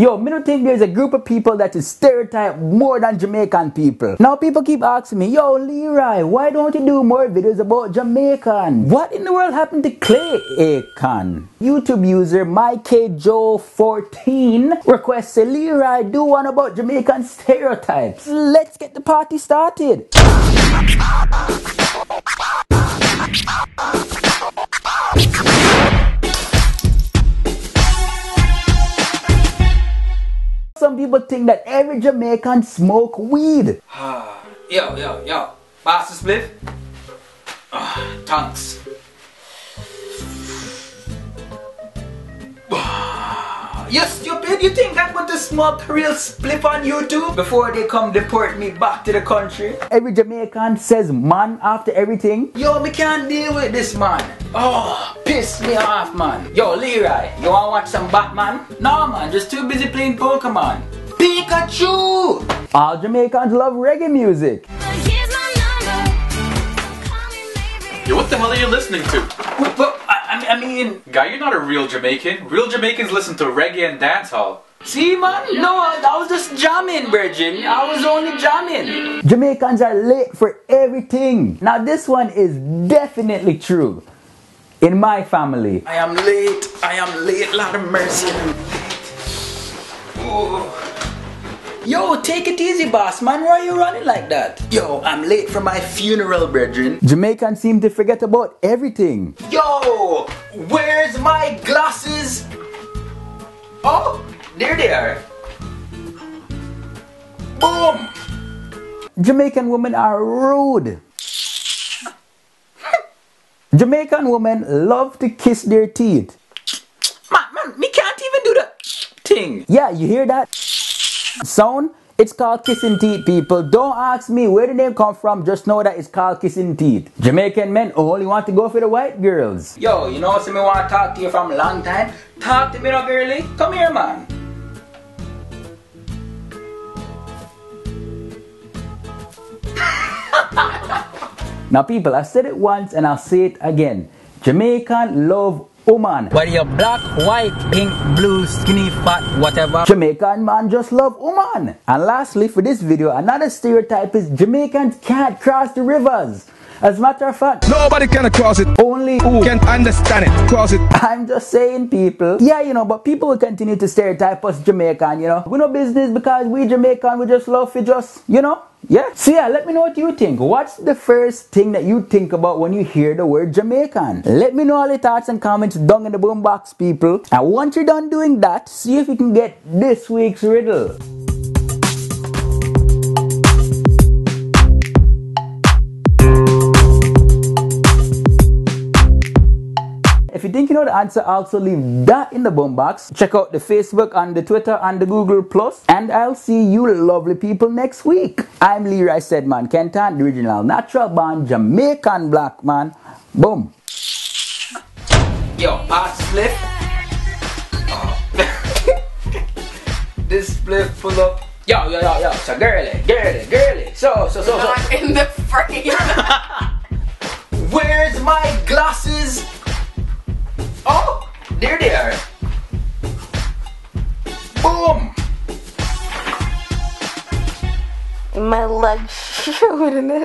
Yo, me don't think there's a group of people that is stereotyped more than Jamaican people. Now people keep asking me, yo Leroy, why don't you do more videos about Jamaican? What in the world happened to Clay Aiken? YouTube user MikeJoe14 requests a Leroy do one about Jamaican stereotypes. Let's get the party started. Some people think that every Jamaican smoke weed. Yo. Pass the spliff. Thanks. You stupid, you think I'm going to smoke real spliff on YouTube before they come deport me back to the country? Every Jamaican says man after everything. Yo, me can't deal with this man. Oh, piss me off, man. Yo, Leroy, you wanna watch some Batman? No, man, just too busy playing Pokemon. Pikachu! All Jamaicans love reggae music. Yo, what the hell are you listening to? I mean, Guy, you're not a real Jamaican. Real Jamaicans listen to reggae and dancehall. see, man? No, I was just jamming, Virgin. I was only jamming. Jamaicans are late for everything. Now this one is definitely true. In my family. I am late, Lord of mercy. Oh. Yo, take it easy, boss, man. Why are you running like that? Yo, I'm late for my funeral, brethren. Jamaicans seem to forget about everything. Yo, where's my glasses? Oh, there they are. Boom. Jamaican women are rude. Jamaican women love to kiss their teeth. Man, me can't even do that thing. Yeah, you hear that sound? It's called kissing teeth, people. Don't ask me where the name come from, just know that it's called kissing teeth. Jamaican men only want to go for the white girls. Yo, you know me want to talk to you from a long time? Talk to me now, girlie. Come here, man. Now people, I've said it once and I'll say it again. Jamaican love woman. Whether you're black, white, pink, blue, skinny, fat, whatever. Jamaican man just love woman. And lastly, for this video, another stereotype is Jamaicans can't cross the rivers. As a matter of fact, nobody can cross it. Only who can understand it. Cross it. I'm just saying, people. Yeah, you know, but people will continue to stereotype us Jamaican, you know. We no business because we Jamaican, we just love to just, you know. Yeah. So yeah, let me know what you think. What's the first thing that you think about when you hear the word Jamaican? Let me know all your thoughts and comments down in the boom box, people. And once you're done doing that, see if you can get this week's riddle. If you think you know the answer, also leave that in the boom box. Check out the Facebook and the Twitter and the Google Plus. And I'll see you lovely people next week. I'm Leroy Sedman Kenton, the original natural born Jamaican black man. Boom. Yo, pass split. Oh. This split full up. Yo. So girly. So. Not in the frame. Where's my glasses? Oh, there they are. Boom. My leg showed in it.